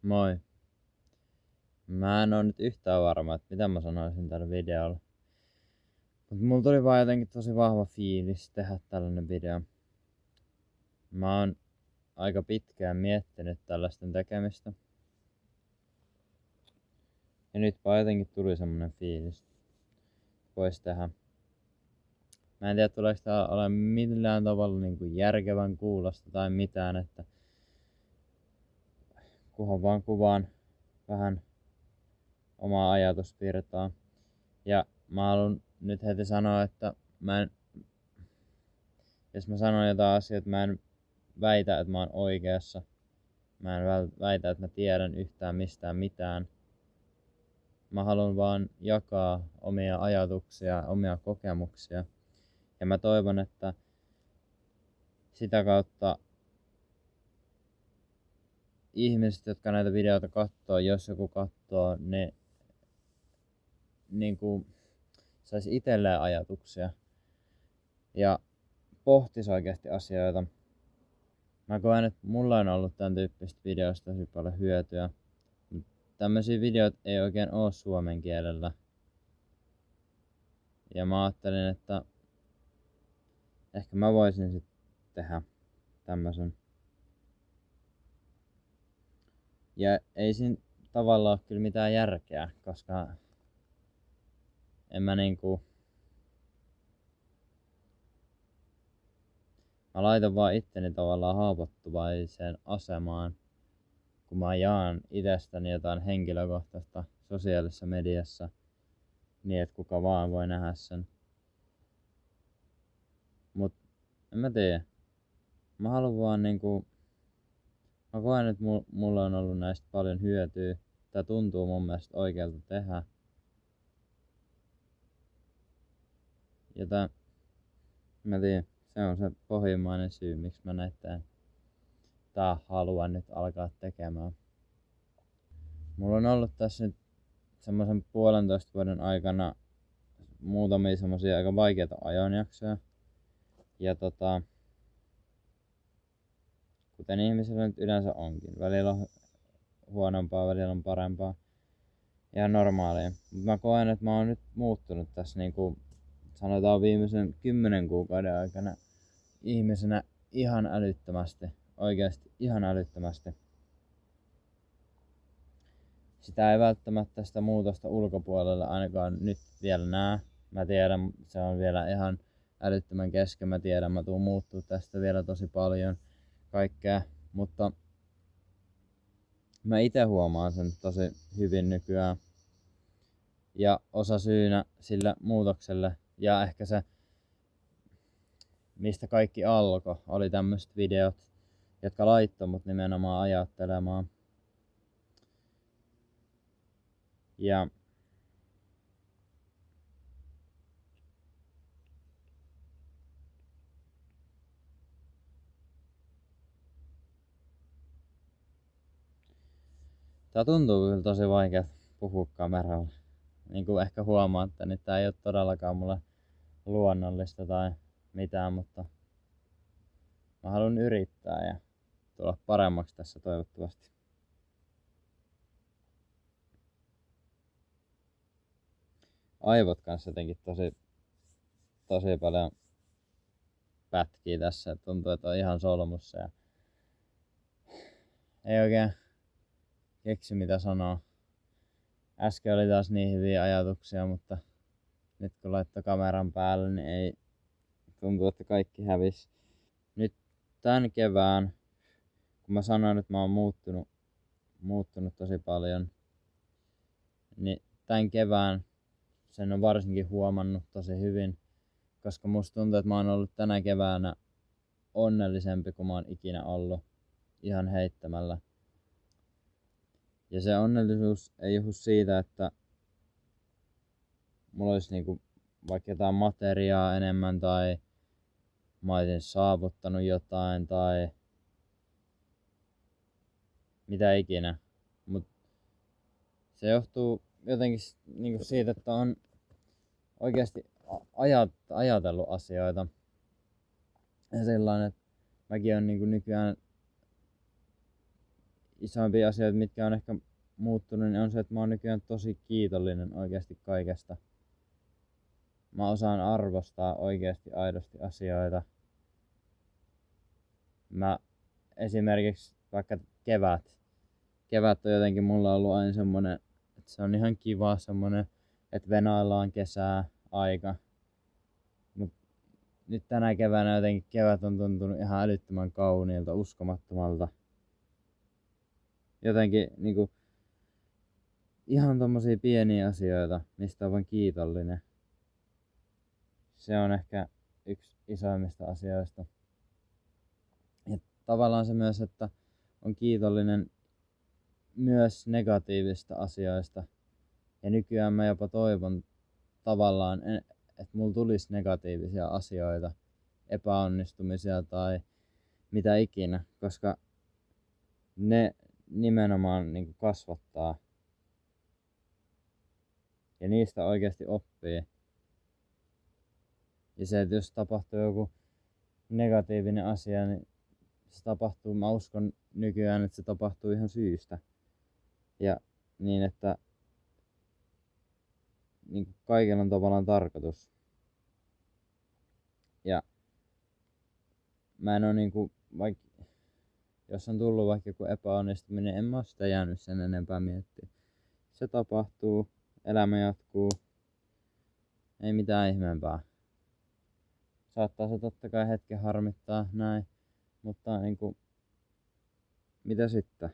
Moi. Mä en oo nyt yhtään varma, että mitä mä sanoisin tällä videolla. Mut mulla tuli vaan jotenkin tosi vahva fiilis tehdä tällainen video. Mä oon aika pitkään miettinyt tällaisten tekemistä. Ja nyt vaan jotenkin tuli semmonen fiilis, vois tehdä. Mä en tiedä tuleeko tää ole millään tavalla niinku järkevän kuulosta tai mitään, että kunhan vaan kuvaan vähän omaa ajatusvirtaa. Ja mä haluan nyt heti sanoa, että jos mä sanon jotain asioita, mä en väitä, että mä oon oikeassa. Mä en väitä, että mä tiedän yhtään mistään mitään. Mä haluan vaan jakaa omia ajatuksia, omia kokemuksia. Ja mä toivon, että sitä kautta ihmiset, jotka näitä videoita katsoo, jos joku katsoo, ne niinku sais itselleen ajatuksia. Ja pohtis oikeasti asioita. Mä koen, että mulla on ollut tän tyyppistä videosta tosi paljon hyötyä. Tämmösiä videoita ei oikein oo suomen kielellä. Ja mä ajattelin, että ehkä mä voisin sit tehdä tämmösen. Ja ei siinä tavallaan oo kyllä mitään järkeä, koska en mä niinku... Mä laitan vaan itteni tavallaan haavoittuvaiseen asemaan, kun mä jaan itsestäni jotain henkilökohtaista sosiaalisessa mediassa, niin että kuka vaan voi nähdä sen. Mut en mä tiedä. Mä haluan vaan niinku... Mä koen, että mulla on ollut näistä paljon hyötyä. Tää tuntuu mun mielestä oikealta tehdä. Ja mä tiedän, se on se pohjimmainen syy, miksi mä näitä haluan nyt alkaa tekemään. Mulla on ollut tässä nyt semmosen 1,5 vuoden aikana muutamia semmosia aika vaikeita ajanjaksoja. Ja kuten ihmisillä nyt yleensä onkin. Välillä on huonompaa, välillä on parempaa. Ihan normaalia. Mut mä koen, että mä oon nyt muuttunut tässä niinku sanotaan viimeisen 10 kuukauden aikana ihmisenä ihan älyttömästi. Oikeesti ihan älyttömästi. Sitä ei välttämättä sitä muutosta ulkopuolella ainakaan nyt vielä näe. Mä tiedän, se on vielä ihan älyttömän kesken. Mä tiedän, mä tuun muuttuu tästä vielä tosi paljon kaikkea. Mutta mä ite huomaan sen tosi hyvin nykyään. Ja osa syynä sille muutokselle ja ehkä se mistä kaikki alkoi oli tämmöiset videot, jotka laittoi mut nimenomaan ajattelemaan. Ja tää tuntuu kyllä tosi vaikea puhua kameralla. Niin kuin ehkä huomaatte, niin tää ei oo todellakaan mulle luonnollista tai mitään, mutta mä haluan yrittää ja tulla paremmaksi tässä toivottavasti. Aivot kanssa jotenkin tosi paljon pätkii tässä, että tuntuu, että on ihan solmussa ja ei oikein keksi mitä sanoa. Äsken oli taas niin hyviä ajatuksia, mutta nyt kun laittoi kameran päälle, niin ei tuntuu, että kaikki hävisi. Nyt tän kevään, kun mä sanoin, että mä oon muuttunut tosi paljon, niin tän kevään sen on varsinkin huomannut tosi hyvin, koska musta tuntuu, että mä oon ollut tänä keväänä onnellisempi kuin mä oon ikinä ollut ihan heittämällä. Ja se onnellisuus ei johdu siitä, että mulla olisi niinku vaikka jotain materiaa enemmän tai mä olisin saavuttanut jotain tai mitä ikinä. Mut se johtuu jotenkin niinku siitä, että on oikeasti ajatellut asioita. Ja sellainen, että mäkin on niinku nykyään isoimpia asioita, mitkä on ehkä muuttunut, niin on se, että mä oon nykyään tosi kiitollinen oikeasti kaikesta. Mä osaan arvostaa oikeasti aidosti asioita. Mä esimerkiksi vaikka kevät on jotenkin mulla ollut aina semmonen, että se on ihan kiva semmonen, että venaillaan kesää aika. Mut nyt tänä keväänä jotenkin kevät on tuntunut ihan älyttömän kauniilta, uskomattomalta. Jotenkin niinku ihan tommosia pieniä asioita, mistä on vaan kiitollinen. Se on ehkä yksi isoimmista asioista. Ja tavallaan se myös, että on kiitollinen myös negatiivista asioista. Ja nykyään mä jopa toivon tavallaan, että mulla tulisi negatiivisia asioita, epäonnistumisia tai mitä ikinä, koska ne nimenomaan niin kasvattaa. Ja niistä oikeasti oppii. Ja se, että jos tapahtuu joku negatiivinen asia, niin se tapahtuu, mä uskon nykyään, että se tapahtuu ihan syystä. Ja niin, että niin kaikella on tavallaan tarkoitus. Ja mä en oo niinku, jos on tullut vaikka joku epäonnistuminen, en mä oo sitä jäänyt sen enempää miettiä. Se tapahtuu, elämä jatkuu, ei mitään ihmeempää. Saattaa se totta kai hetken harmittaa näin, mutta niinku, mitä sitten?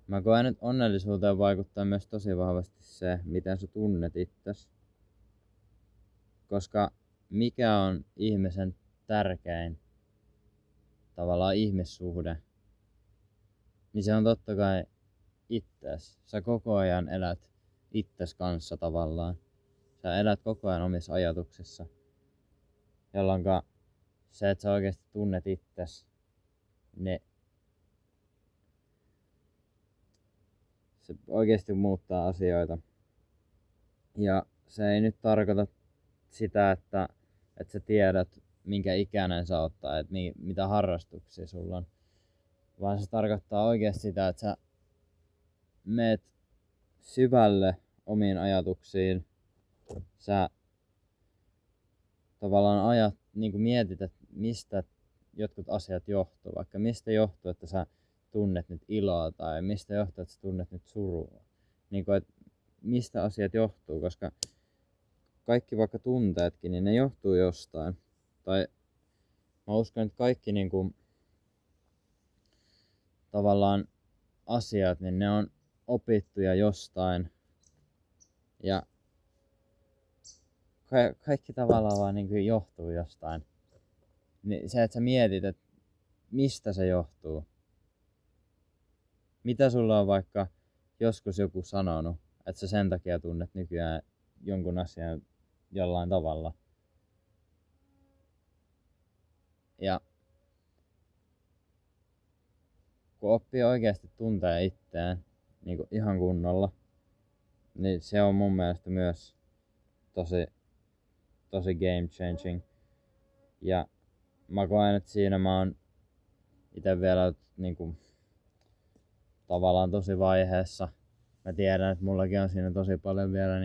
Mä koen, että onnellisuuteen vaikuttaa myös tosi vahvasti se, miten sä tunnet itsesi. Koska mikä on ihmisen tärkein tavallaan ihmissuhde, niin se on totta kai itses. Sä koko ajan elät itses kanssa tavallaan. Sä elät koko ajan omissa ajatuksissa. Jolloin se, että sä oikeasti tunnet itses, niin se oikeasti muuttaa asioita. Ja se ei nyt tarkoita sitä, että sä tiedät, minkä ikäinen sä oot tai että mitä harrastuksia sulla on. Vaan se tarkoittaa oikeasti sitä, että sä meet syvälle omiin ajatuksiin. Sä tavallaan mietit, että mistä jotkut asiat johtuu. Vaikka mistä johtuu, että sä tunnet nyt iloa tai mistä johtuu, että sä tunnet nyt surua. Että mistä asiat johtuu, koska kaikki vaikka tunteetkin, niin ne johtuu jostain. Tai mä uskon, että kaikki tavallaan asiat, niin ne on opittuja jostain. Ja kaikki tavallaan vaan johtuu jostain. Niin se, että sä mietit, että mistä se johtuu. Mitä sulla on vaikka joskus joku sanonut, että sä sen takia tunnet nykyään jonkun asian jollain tavalla. Ja kun oppii oikeasti tuntee itseään niin ihan kunnolla, niin se on mun mielestä myös tosi game changing. Ja mä koen, että siinä mä oon ite vielä tavallaan tosi vaiheessa. Mä tiedän, että mullakin on siinä tosi paljon vielä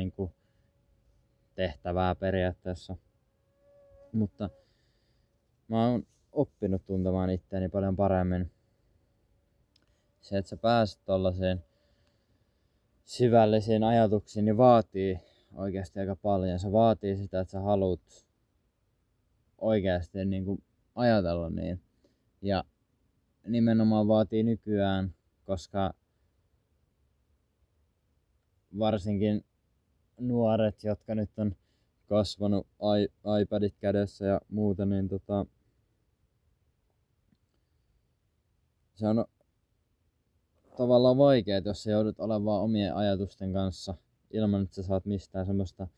tehtävää periaatteessa. Mutta mä oon oppinut tuntemaan itseäni paljon paremmin. Se, että sä pääset tollaisiin syvällisiin ajatuksiin, niin vaatii oikeasti aika paljon. Se vaatii sitä, että sä haluat oikeasti ajatella niin. Ja nimenomaan vaatii nykyään, koska varsinkin nuoret, jotka nyt on kasvanut iPadit kädessä ja muuta, niin se on tavallaan vaikeaa, jos sä joudut olemaan omien ajatusten kanssa ilman, että sä saat mistään semmoista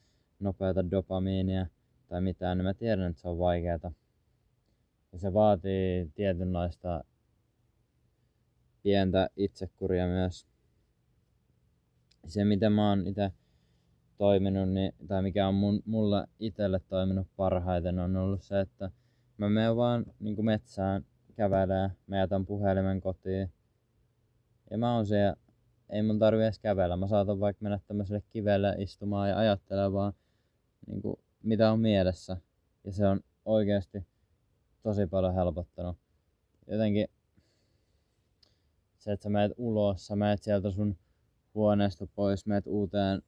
nopeata dopamiinia tai mitään, niin mä tiedän, että se on vaikeeta. Ja se vaatii tietynlaista pientä itsekuria myös. Se, miten mä oon itse toiminut, tai mikä on mulle itselle toiminut parhaiten, on ollut se, että mä menen vaan metsään kävelee, mä jätän puhelimen kotiin Ja mä oon siellä, ei mun tarvi edes kävellä. Mä saatan vaikka mennä tämmöiselle kivelle istumaan ja ajattelemaan vaan niinku, mitä on mielessä. Ja se on oikeasti tosi paljon helpottanut. Jotenkin se, että sä meet ulos, sä meet sieltä sun huoneesta pois, meet uuteen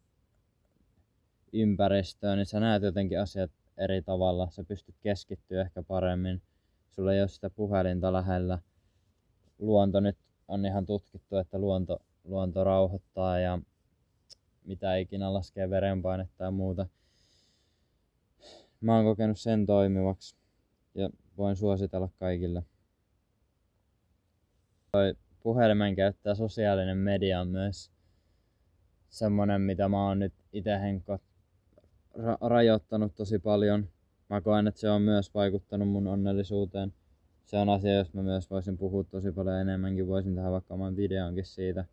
ympäristöön, niin sä näet jotenkin asiat eri tavalla. Sä pystyt keskittyä ehkä paremmin. Sulla ei ole sitä puhelinta lähellä. Luonto nyt on ihan tutkittu, että luonto rauhoittaa ja mitä ikinä laskee verenpainetta ja muuta. Mä oon kokenut sen toimivaksi ja voin suositella kaikille. Toi puhelimen käyttää sosiaalinen media on myös semmonen, mitä mä oon nyt ite Henkko rajoittanut tosi paljon. Mä koen, että se on myös vaikuttanut mun onnellisuuteen. Se on asia, jos mä myös voisin puhua tosi paljon enemmänkin, voisin tehdä vaikka oman videonkin siitä.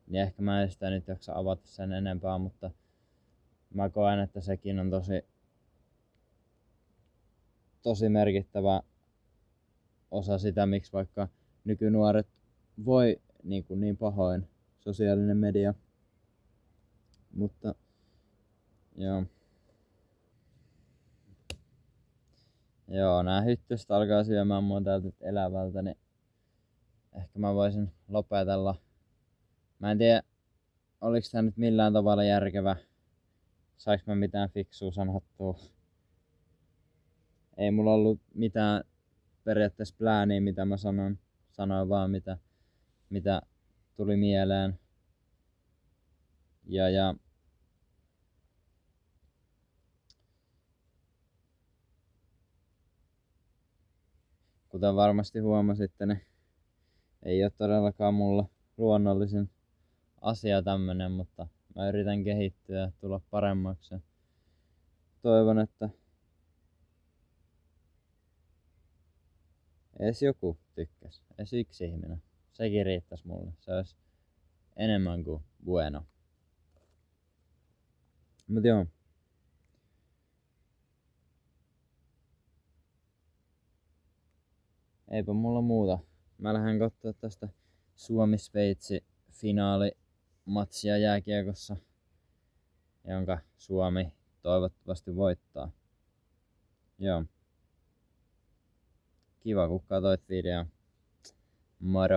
Niin ehkä mä en sitä nyt jaksa avata sen enempää, mutta mä koen, että sekin on tosi merkittävä osa sitä, miksi vaikka nykynuoret voi niin pahoin sosiaalinen media. Mutta joo. Joo, nää hyttyset alkaa syömään mua täältä elävältä, niin ehkä mä voisin lopetella. Mä en tiedä, oliks tää nyt millään tavalla järkevä. Saiks mä mitään fiksua sanottua? Ei mulla ollut mitään periaatteessa plääniä, mitä mä sanoin vaan mitä tuli mieleen. Ja kuten varmasti huomasitte, niin ei ole todellakaan mulla luonnollisin asia tämmönen, mutta mä yritän kehittyä ja tulla paremmaksi. Toivon, että edes joku tykkäs, edes yksi ihminen. Sekin riittäis mulle. Se olisi enemmän kuin bueno. Mut joo. Eipä mulla muuta. Mä lähden kattoo tästä Suomi-Sveitsi finaalimatsia jääkiekossa, jonka Suomi toivottavasti voittaa. Joo. Kiva kun katsoit videon. Moro!